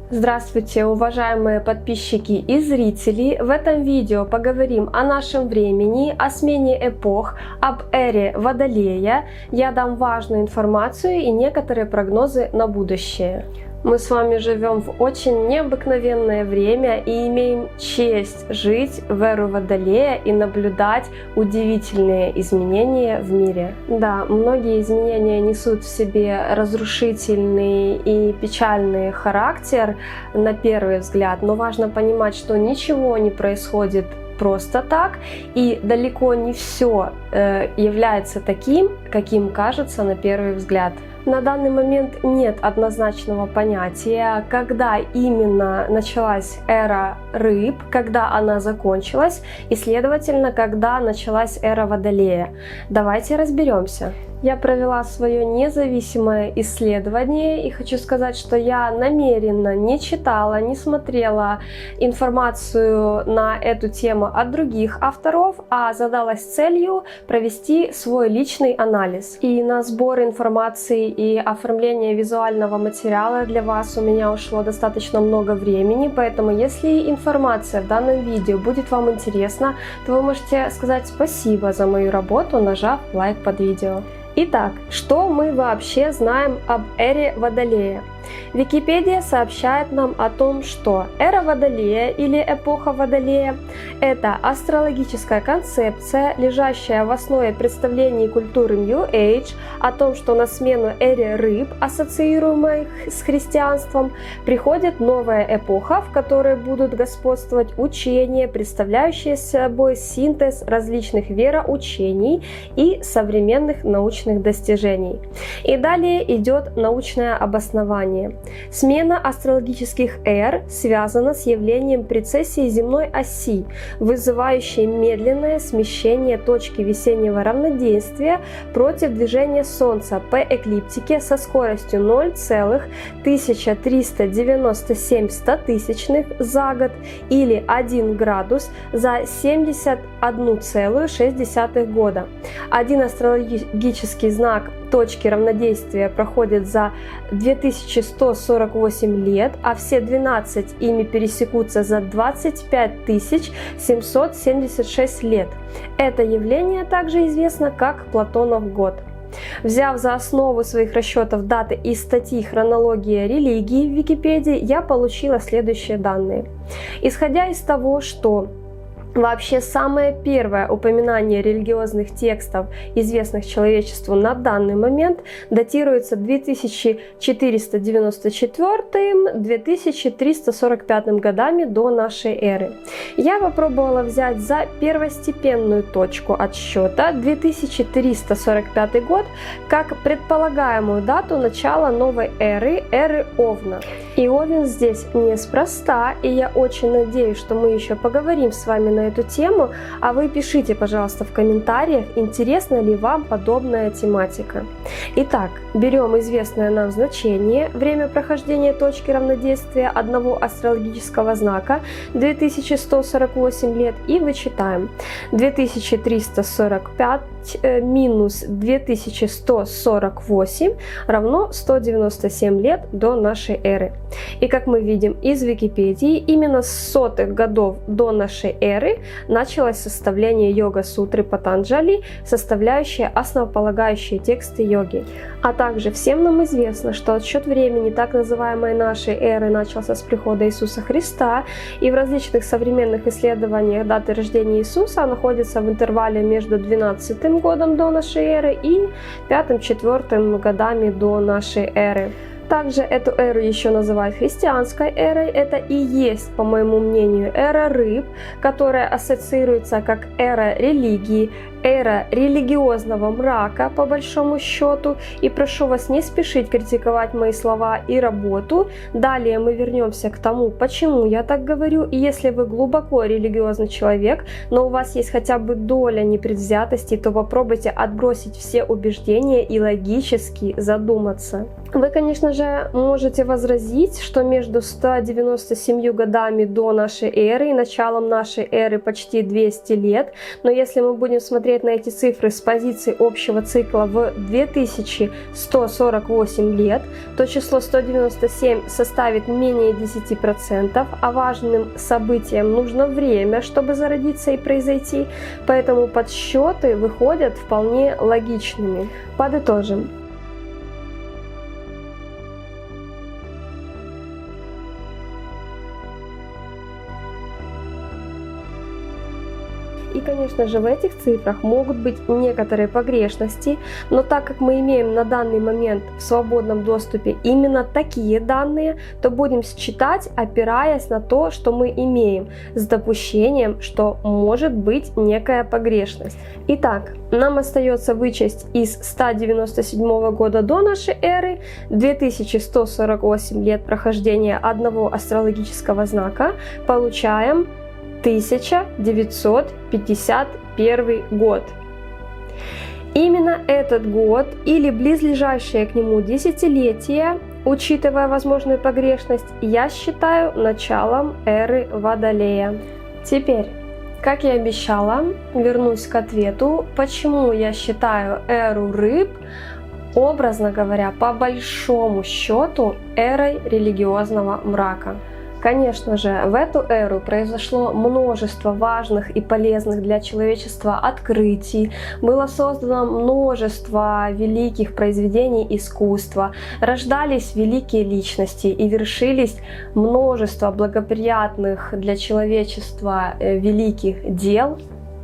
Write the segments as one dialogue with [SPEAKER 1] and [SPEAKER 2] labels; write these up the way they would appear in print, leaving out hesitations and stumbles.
[SPEAKER 1] Здравствуйте, уважаемые подписчики и зрители! В этом видео поговорим о нашем времени, о смене эпох, об эре Водолея. Я дам важную информацию и некоторые прогнозы на будущее. Мы с вами живем в очень необыкновенное время и имеем честь жить в эру Водолея и наблюдать удивительные изменения в мире. Да, многие изменения несут в себе разрушительный и печальный характер на первый взгляд, но важно понимать, что ничего не происходит просто так, и далеко не все является таким, каким кажется на первый взгляд. На данный момент нет однозначного понятия, когда именно началась эра рыб, когда она закончилась, и, следовательно, когда началась эра Водолея. Давайте разберемся. Я провела свое независимое исследование и хочу сказать, что я намеренно не читала, не смотрела информацию на эту тему от других авторов, а задалась целью провести свой личный анализ. И на сбор информации и оформление визуального материала для вас у меня ушло достаточно много времени, поэтому если информация в данном видео будет вам интересна, то вы можете сказать спасибо за мою работу, нажав лайк под видео. Итак, что мы вообще знаем об эре Водолея? Википедия сообщает нам о том, что эра Водолея или эпоха Водолея – это астрологическая концепция, лежащая в основе представлений культуры New Age о том, что на смену эре рыб, ассоциируемой с христианством, приходит новая эпоха, в которой будут господствовать учения, представляющие собой синтез различных вероучений и современных научных достижений. И далее идет научное обоснование. Смена астрологических эр связана с явлением прецессии земной оси, вызывающей медленное смещение точки весеннего равноденствия против движения Солнца по эклиптике со скоростью 0,1397 за год или 1 градус за 71,6 года. Один астрологический знак точки равнодействия проходит за 2148 лет, а все 12 ими пересекутся за 25 776 лет. Это явление также известно как Платонов год. Взяв за основу своих расчетов даты из статьи «Хронология религии» в Википедии, я получила следующие данные. Исходя из того, что вообще самое первое упоминание религиозных текстов, известных человечеству на данный момент, датируется 2494-2345 годами до нашей эры. Я попробовала взять за первостепенную точку отсчета 2345 год как предполагаемую дату начала новой эры, эры Овна. И Овен здесь неспроста, и я очень надеюсь, что мы еще поговорим с вами на эту тему, а вы пишите, пожалуйста, в комментариях, интересна ли вам подобная тематика. Итак, берем известное нам значение, время прохождения точки равнодействия одного астрологического знака 2148 лет и вычитаем. 2345 минус 2148 равно 197 лет до нашей эры. И как мы видим из Википедии, именно с сотых годов до нашей эры началось составление йога-сутры Патанджали, составляющие основополагающие тексты йоги. А также всем нам известно, что отсчет времени так называемой нашей эры начался с прихода Иисуса Христа, и в различных современных исследованиях даты рождения Иисуса находятся в интервале между 12 годом до нашей эры и 5-4 годами до нашей эры. Также эту эру еще называют христианской эрой. Это и есть, по моему мнению, эра рыб, которая ассоциируется как эра религии, эра религиозного мрака, по большому счету. И прошу вас не спешить критиковать мои слова и работу. Далее мы вернемся к тому, почему я так говорю. И если вы глубоко религиозный человек, но у вас есть хотя бы доля непредвзятости, то попробуйте отбросить все убеждения и логически задуматься. Вы, конечно же, можете возразить, что между 197 годами до нашей эры и началом нашей эры почти 200 лет, но если мы будем смотреть посмотреть на эти цифры с позиции общего цикла в 2148 лет, то число 197 составит менее 10%, а важным событиям нужно время, чтобы зародиться и произойти, поэтому подсчеты выходят вполне логичными. Подытожим. И, конечно же, в этих цифрах могут быть некоторые погрешности, но так как мы имеем на данный момент в свободном доступе именно такие данные, то будем считать, опираясь на то, что мы имеем, с допущением, что может быть некая погрешность. Итак, нам остается вычесть из 197 года до нашей эры 2148 лет прохождения одного астрологического знака, получаем 1951 год. Именно этот год или близлежащее к нему десятилетие, учитывая возможную погрешность, я считаю началом эры Водолея. Теперь, как и обещала, вернусь к ответу, почему я считаю эру Рыб, образно говоря, по большому счету, эрой религиозного мрака. Конечно же, в эту эру произошло множество важных и полезных для человечества открытий, было создано множество великих произведений искусства, рождались великие личности и вершились множество благоприятных для человечества великих дел.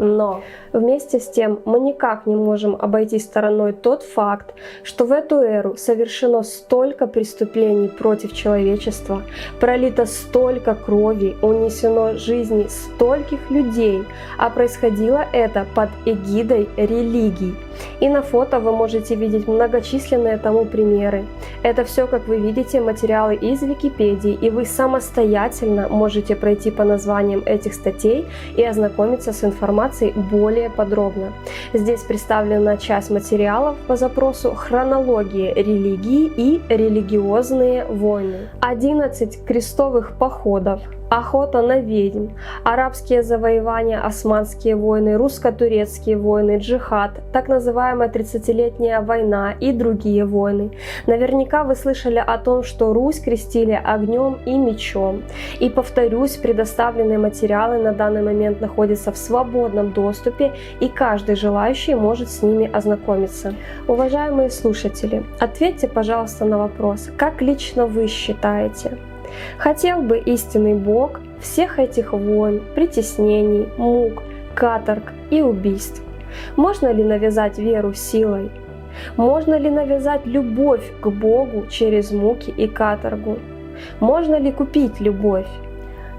[SPEAKER 1] Но вместе с тем мы никак не можем обойти стороной тот факт, что в эту эру совершено столько преступлений против человечества, пролито столько крови, унесено жизни стольких людей, а происходило это под эгидой религий. И на фото вы можете видеть многочисленные тому примеры. Это все, как вы видите, материалы из Википедии, и вы самостоятельно можете пройти по названиям этих статей и ознакомиться с информацией более подробно. Здесь представлена часть материалов по запросу «Хронология религии и религиозные войны». 11 крестовых походов, охота на ведьм, арабские завоевания, османские войны, русско-турецкие войны, джихад, так называемая 30-летняя война и другие войны. Наверняка вы слышали о том, что Русь крестили огнем и мечом. И повторюсь, предоставленные материалы на данный момент находятся в свободном доступе, и каждый желающий может с ними ознакомиться. Уважаемые слушатели, ответьте, пожалуйста, на вопрос, как лично вы считаете, хотел бы истинный Бог всех этих войн, притеснений, мук, каторг и убийств? Можно ли навязать веру силой? Можно ли навязать любовь к Богу через муки и каторгу? Можно ли купить любовь?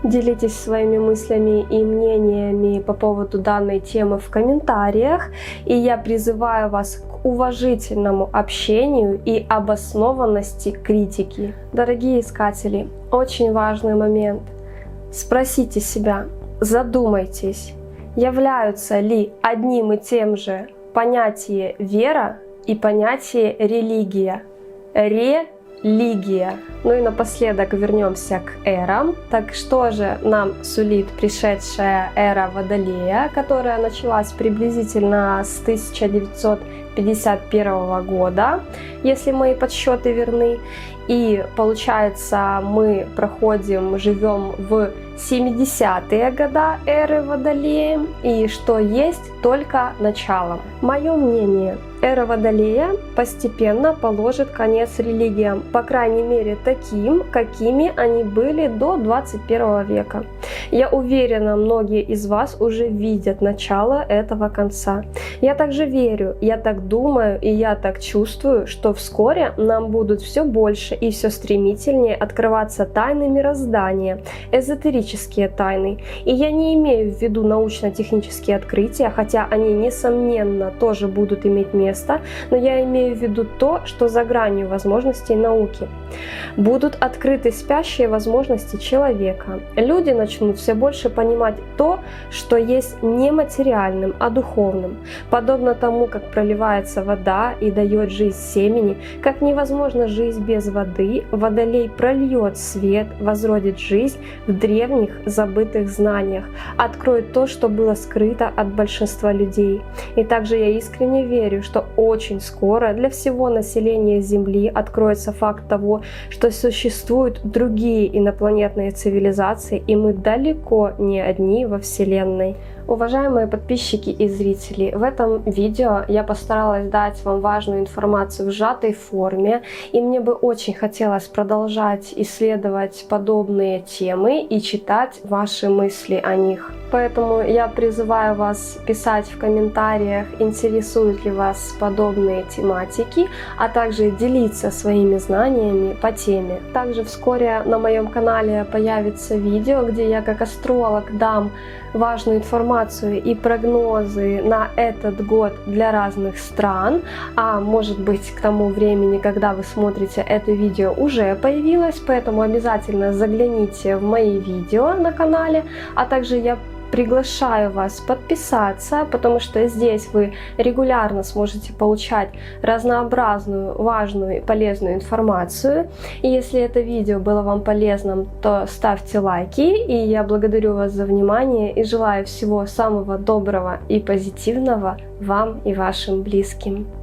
[SPEAKER 1] Делитесь своими мыслями и мнениями по поводу данной темы в комментариях, и я призываю вас к уважительному общению и обоснованности критики. Дорогие искатели, очень важный момент. Спросите себя, задумайтесь, являются ли одним и тем же понятие вера и понятие религия? Религия. Ну и напоследок вернемся к эрам. Так что же нам сулит пришедшая эра Водолея, которая началась приблизительно с 1951 года, если мои подсчеты верны. И получается, мы живем в 70-е года эры Водолея, и что есть только началом. Мое мнение, эра Водолея постепенно положит конец религиям, по крайней мере таким, какими они были до 21 века. Я уверена, многие из вас уже видят начало этого конца. Я также верю, я так думаю и я так чувствую, что вскоре нам будут все больше и все стремительнее открываться тайны мироздания, эзотерические тайны. И я не имею в виду научно-технические открытия, хотя они, несомненно, тоже будут иметь место, но я имею в виду то, что за гранью возможностей науки. Будут открыты спящие возможности человека. Люди начнут все больше понимать то, что есть не материальным, а духовным. Подобно тому, как проливается вода и дает жизнь семени, как невозможна жизнь без воды, Водолей прольет свет, возродит жизнь в древних забытых знаниях, откроет то, что было скрыто от большинства людей. И также я искренне верю, что очень скоро для всего населения Земли откроется факт того, что существуют другие инопланетные цивилизации, и мы далеко не одни во Вселенной. Уважаемые подписчики и зрители, в этом видео я постаралась дать вам важную информацию в сжатой форме, и мне бы очень хотелось продолжать исследовать подобные темы и читать ваши мысли о них. Поэтому я призываю вас писать в комментариях, интересуют ли вас подобные тематики, а также делиться своими знаниями по теме. Также вскоре на моем канале появится видео, где я как астролог дам важную информацию и прогнозы на этот год для разных стран, а может быть к тому времени, когда вы смотрите это видео, уже появилось, поэтому обязательно загляните в мои видео на канале, а также я приглашаю вас подписаться, потому что здесь вы регулярно сможете получать разнообразную, важную и полезную информацию. И если это видео было вам полезным, то ставьте лайки. И я благодарю вас за внимание и желаю всего самого доброго и позитивного вам и вашим близким.